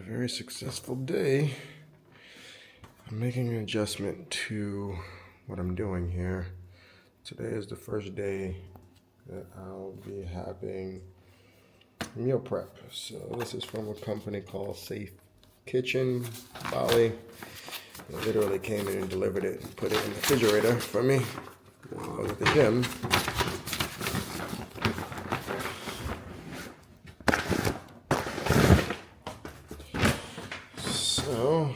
very successful day. I'm making an adjustment to what I'm doing here. Today is the first day that I'll be having meal prep. So this is from a company called Safe Kitchen Bali. They literally came in and delivered it and put it in the refrigerator for me while I was at the gym. So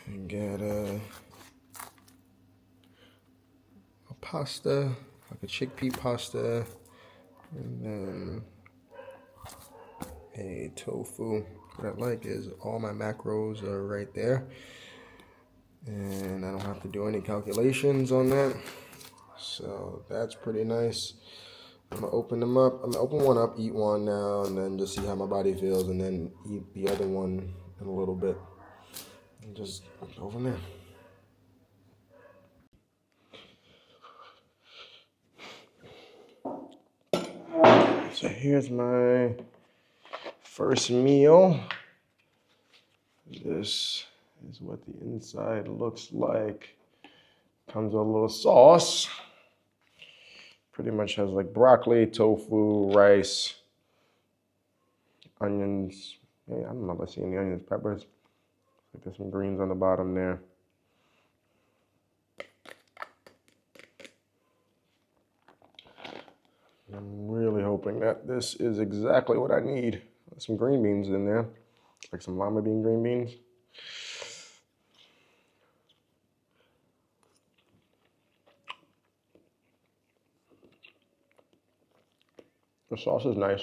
I get a pasta, like a chickpea pasta, and then a tofu. What I like is all my macros are right there, and I don't have to do any calculations on that. So that's pretty nice. I'm gonna open them up. I'm gonna open one up, eat one now, and then just see how my body feels, and then eat the other one in a little bit, and just go from there. So here's my first meal. This is what the inside looks like. Comes with a little sauce. Pretty much has like broccoli, tofu, rice, onions. Hey, I don't know if I see any onions, peppers. Like there's some greens on the bottom there. I'm really hoping that this is exactly what I need. Some green beans in there, like some lima bean green beans. The sauce is nice.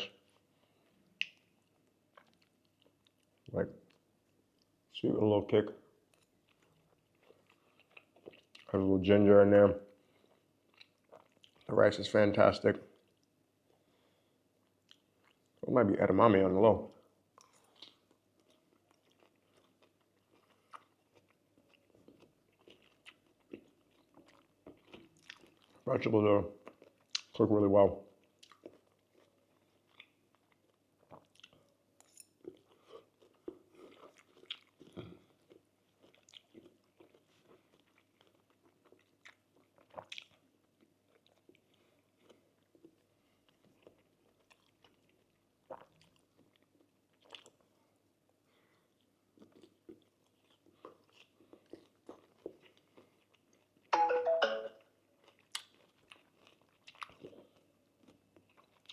Like, sweet with a little kick. Has a little ginger in there. The rice is fantastic. It might be edamame on the low. Vegetables are cooked really well.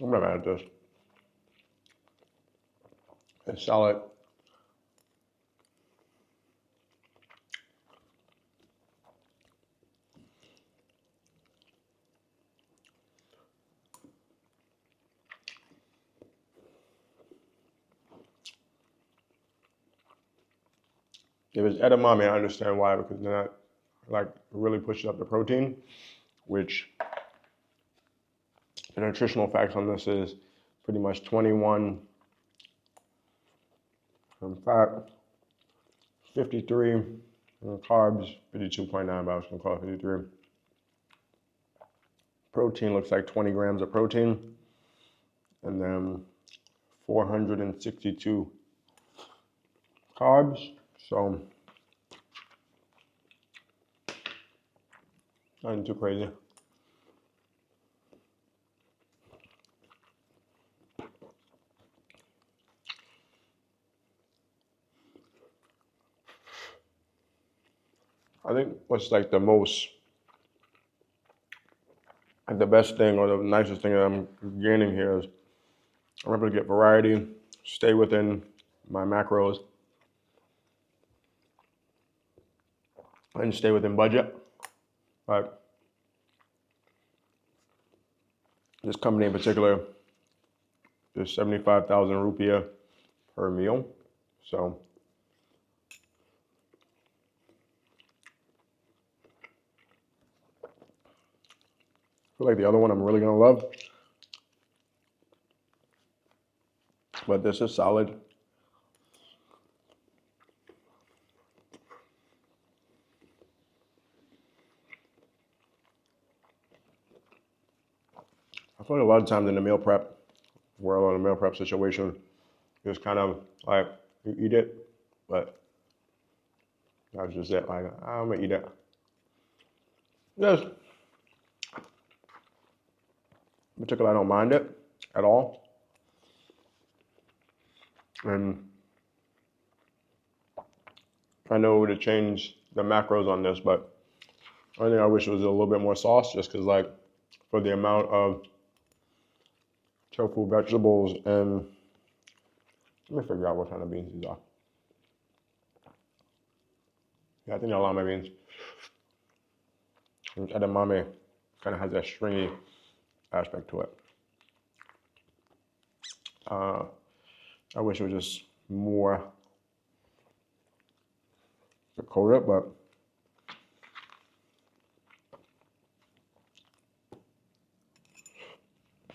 I'm not mad at this. It's solid. If it's edamame, I understand why, because then that like really pushes up the protein, which the nutritional facts on this is pretty much 21 from fat, 53 carbs, 52.9, but I was gonna call it 53. Protein looks like 20 grams of protein, and then 462 carbs. So nothing too crazy. I think what's like the most, like the best thing or the nicest thing that I'm gaining here is I'm able to get variety, stay within my macros, and stay within budget. But this company in particular is 75,000 rupiah per meal. So I feel like the other one I'm really gonna love, but this is solid. I feel like a lot of times in the meal prep world or the meal prep situation, just kind of like you eat it, but that's just it. Like I'm gonna eat it. Yes, particularly I don't mind it at all, and I know to change the macros on this, but I think I wish it was a little bit more sauce, just because like for the amount of tofu, vegetables, and let me figure out what kind of beans these are. Yeah, I think they're lima beans. Edamame kind of has that stringy aspect to it. I wish it was just more to coat it, but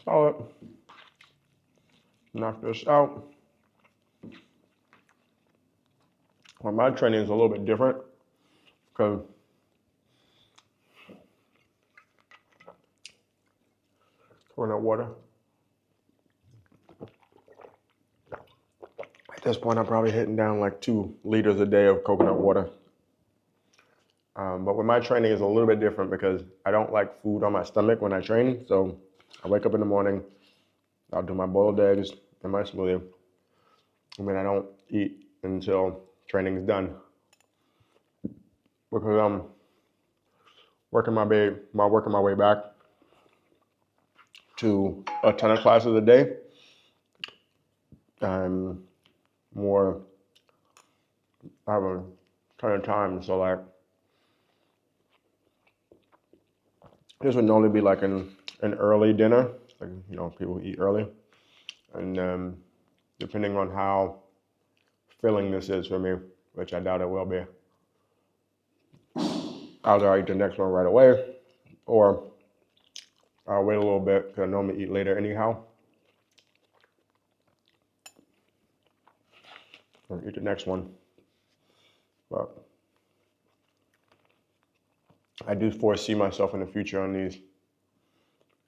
solid. Knock this out. Well, my training is a little bit different because coconut water. At this point, I'm probably hitting down like 2 liters a day of coconut water. But with my training is a little bit different because I don't like food on my stomach when I train. So I wake up in the morning, I'll do my boiled eggs and my smoothie. And then I don't eat until training is done. Because I'm working my way back to a ton of classes a day. I'm more, I have a ton of time. So like, this would normally be like an early dinner. Like, you know, people eat early. And depending on how filling this is for me, which I doubt it will be, either I eat the next one right away or I'll wait a little bit because I normally eat later anyhow. Or eat the next one. But I do foresee myself in the future on these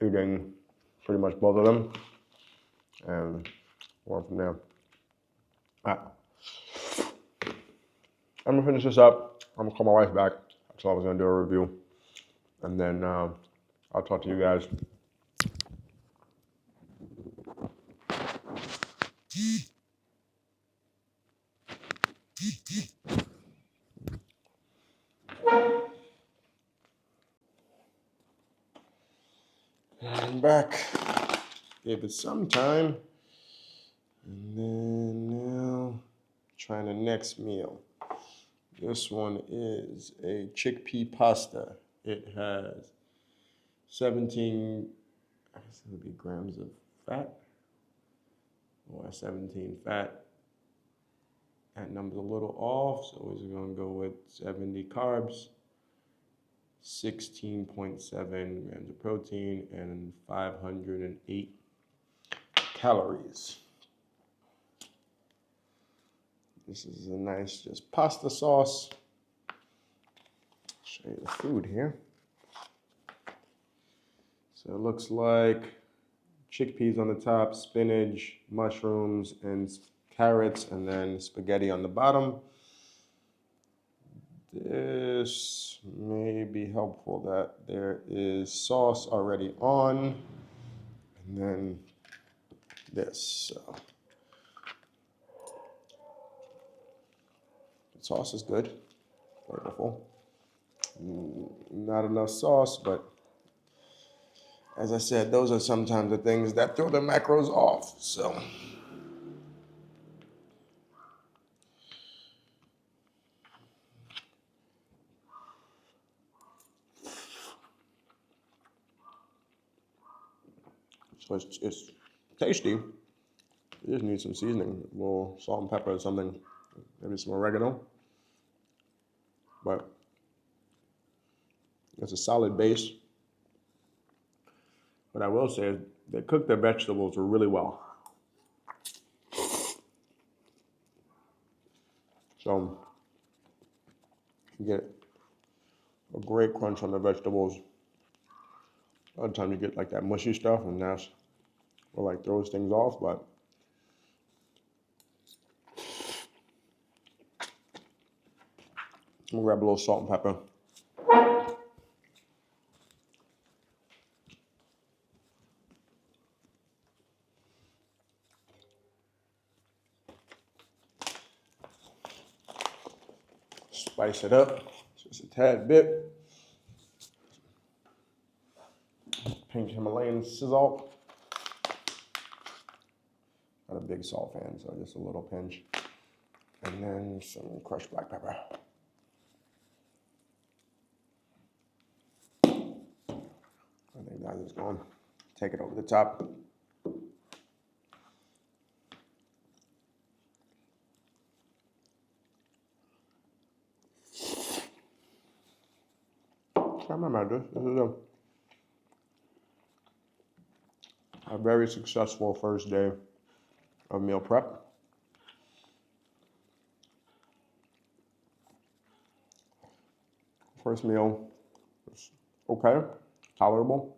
eating pretty much both of them and one from there. All right. I'm gonna finish this up. I'm gonna call my wife back. So I was gonna do a review, and then I'll talk to you guys. I'm back. Gave it some time, and then now trying the next meal. This one is a chickpea pasta. It has 17, I guess it would be grams of fat, or 17 fat. That number's a little off, so we're gonna go with 70 carbs, 16.7 grams of protein, and 508 calories. This is a nice just pasta sauce. Show you the food here. So it looks like chickpeas on the top, spinach, mushrooms, and carrots, and then spaghetti on the bottom. This may be helpful that there is sauce already on, and then this. So the sauce is good, flavorful. Not enough sauce, but as I said, those are sometimes the things that throw the macros off. So it's tasty. You just need some seasoning, a little salt and pepper or something, maybe some oregano. But it's a solid base. What I will say is they cook their vegetables really well. So you get a great crunch on the vegetables. A lot of times you get like that mushy stuff, and that's what like throws things off. But I'm gonna grab a little salt and pepper. Spice it up just a tad bit. Pink Himalayan salt. Not a big salt fan, so just a little pinch. And then some crushed black pepper. I think that is going to take it over the top. I remember this is a very successful first day of meal prep. First meal is okay, tolerable.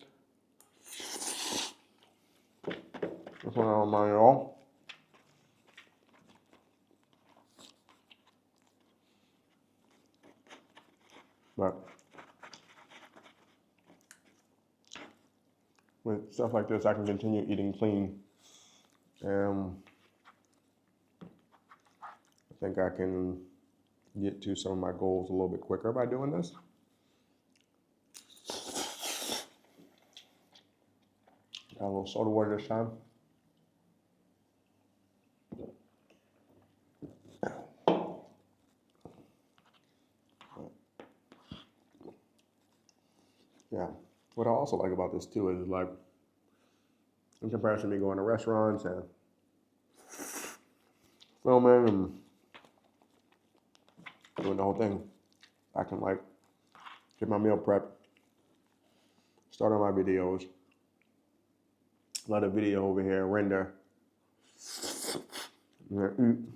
This one I don't mind at all. But with stuff like this, I can continue eating clean. And I think I can get to some of my goals a little bit quicker by doing this. Got a little soda water this time. Yeah. What I also like about this too is, like, in comparison to me going to restaurants and filming and doing the whole thing, I can like get my meal prep, start on my videos, let a video over here render, and then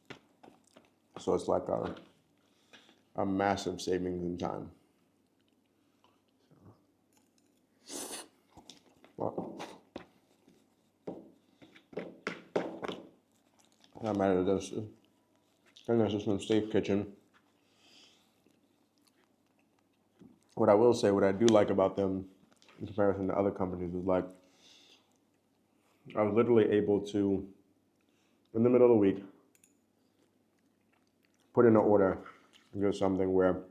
eat. So it's like a massive savings in time. Well, I'm out of this. And this is from Safe Kitchen. What I will say, what I do like about them in comparison to other companies is, like, I was literally able to, in the middle of the week, put in an order and get something where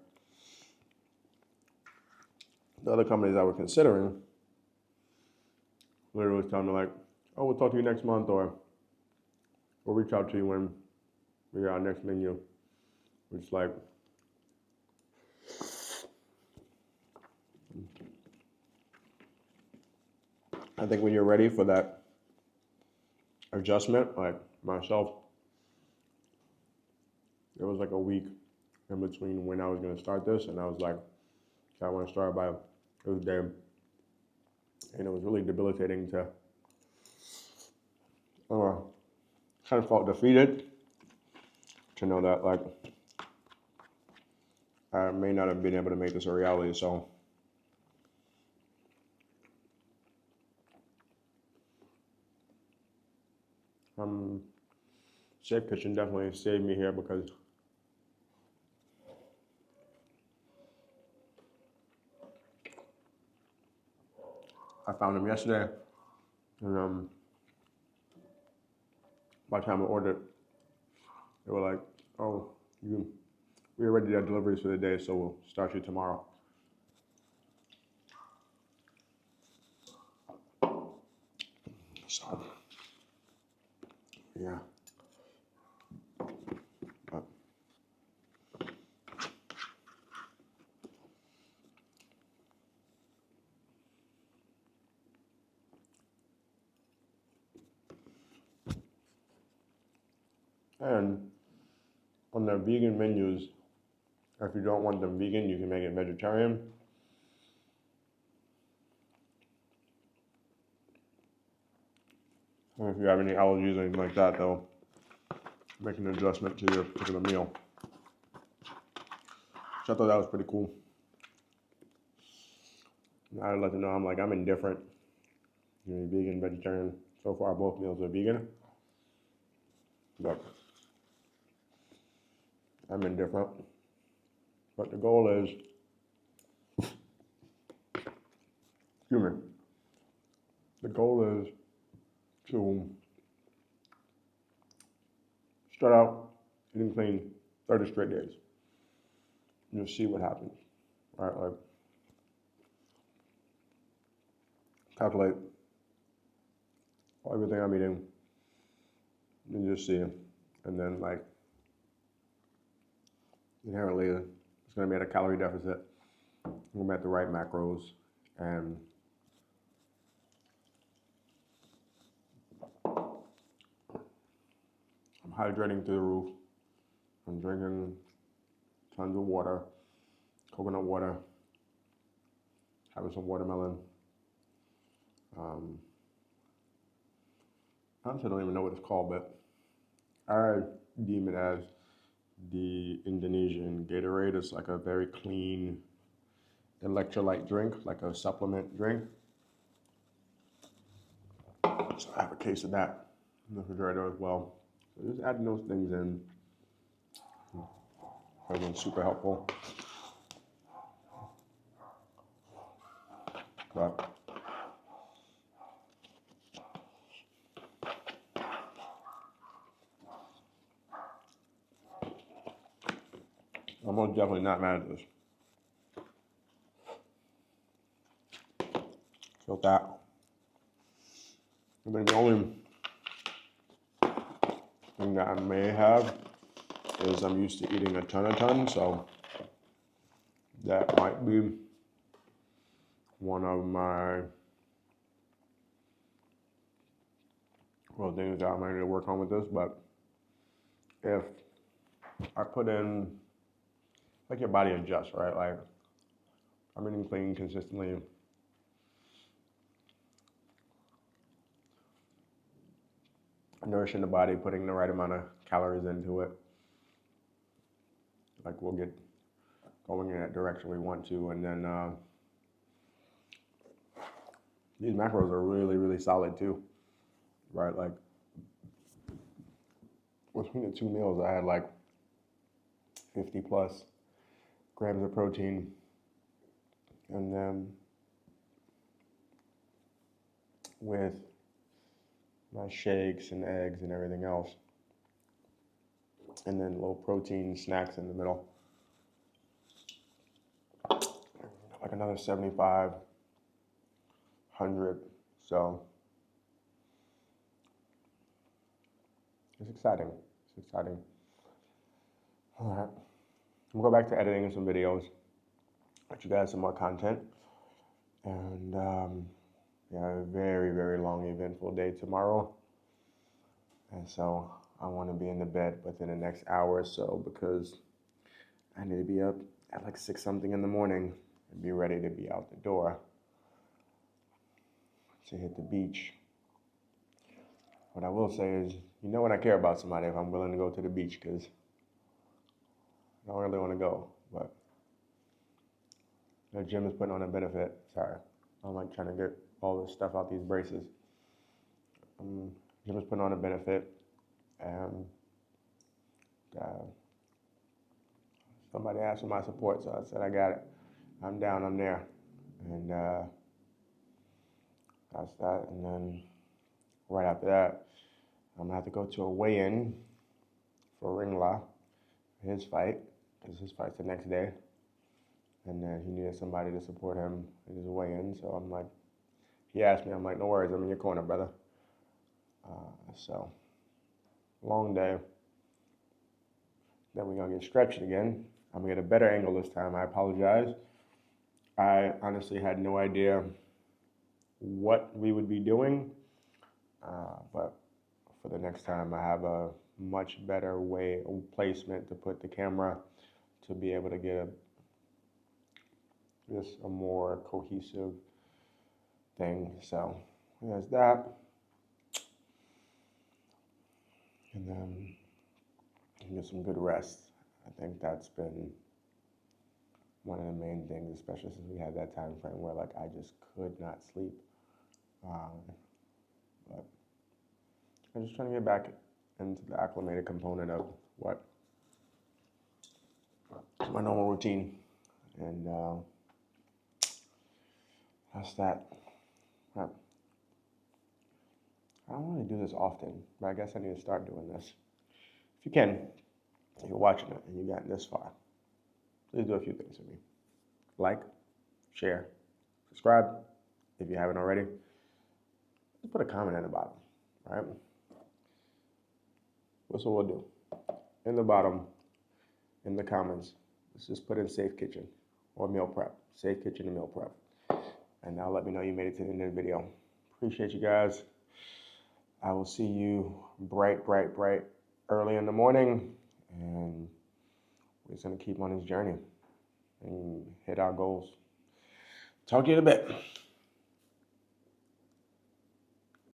the other companies I were considering literally was telling me, like, oh, we'll talk to you next month, or we'll reach out to you when we get our next menu. Which, like, I think when you're ready for that adjustment, like myself, there was like a week in between when I was going to start this, and I was like, I want to start by Thursday. And it was really debilitating to, kind of felt defeated to know that, like, I may not have been able to make this a reality. So Safe Kitchen definitely saved me here, because I found them yesterday, and by the time I ordered, they were like, oh, we already did deliveries for the day, so we'll start you tomorrow. So, yeah. And on their vegan menus, if you don't want them vegan, you can make it vegetarian. And if you have any allergies or anything like that, they'll make an adjustment to your particular meal. So I thought that was pretty cool. I'd like to know, I'm indifferent. Vegan, vegetarian. So far, both meals are vegan. But I'm indifferent. But the goal is, excuse me, the goal is to start out eating clean 30 straight days. And just see what happens. Right? Like, calculate everything I'm eating and just see. And then, like, inherently, it's going to be at a calorie deficit. I'm going to be at the right macros. And I'm hydrating through the roof. I'm drinking tons of water, coconut water, having some watermelon. Honestly, I don't even know what it's called, but I deem it as the Indonesian Gatorade. It's like a very clean electrolyte drink, like a supplement drink. So I have a case of that in the refrigerator as well. So just adding those things in has been super helpful. But I'm most definitely not mad at this. So that, I mean, the only thing that I may have is I'm used to eating a ton, so that might be one of my things that I might need to work on with this. But if I put in, like, your body adjusts, right? Like, I'm eating clean consistently. Nourishing the body, putting the right amount of calories into it. Like, we'll get going in that direction we want to. And then these macros are really, really solid too, right? Like, between the two meals, I had like 50 plus grams of protein. And then with my shakes and eggs and everything else, and then low protein snacks in the middle, like another 75, 100. So it's exciting. It's exciting. All right. I'm gonna go back to editing some videos, let you guys some more content. And yeah, a very, very long, eventful day tomorrow. And so I want to be in the bed within the next hour or so because I need to be up at like 6 something in the morning and be ready to be out the door to hit the beach. What I will say is, you know, when I care about somebody, if I'm willing to go to the beach, because I don't really want to go, but the gym is putting on a benefit. Sorry, I'm like trying to get all this stuff out these braces. Gym is putting on a benefit, and somebody asked for my support, so I said I got it. I'm down, I'm there, and that's that. And then right after that, I'm gonna have to go to a weigh-in for Ringla, his fight, because his fight's the next day. And then he needed somebody to support him in his weigh-in. So I'm like, he asked me, I'm like, no worries, I'm in your corner, brother. So, long day. Then we're gonna get stretched again. I'm gonna get a better angle this time. I apologize. I honestly had no idea what we would be doing, but for the next time, I have a much better way of placement to put the camera to be able to get a more cohesive thing. So there's that. And then get some good rest. I think that's been one of the main things, especially since we had that time frame where like I just could not sleep. But I'm just trying to get back into the acclimated component of what It's my normal routine. And that's that. I don't really do this often, but I guess I need to start doing this. If you can, if you're watching it and you got this far, please do a few things for me. Like, share, subscribe if you haven't already. Just put a comment at the bottom, right? That's what we'll do. In the bottom, in the comments, let's just put in Safe Kitchen or meal prep. Safe Kitchen and meal prep. And now let me know you made it to the end of the video. Appreciate you guys. I will see you bright early in the morning. And we're just going to keep on this journey and hit our goals. Talk to you in a bit.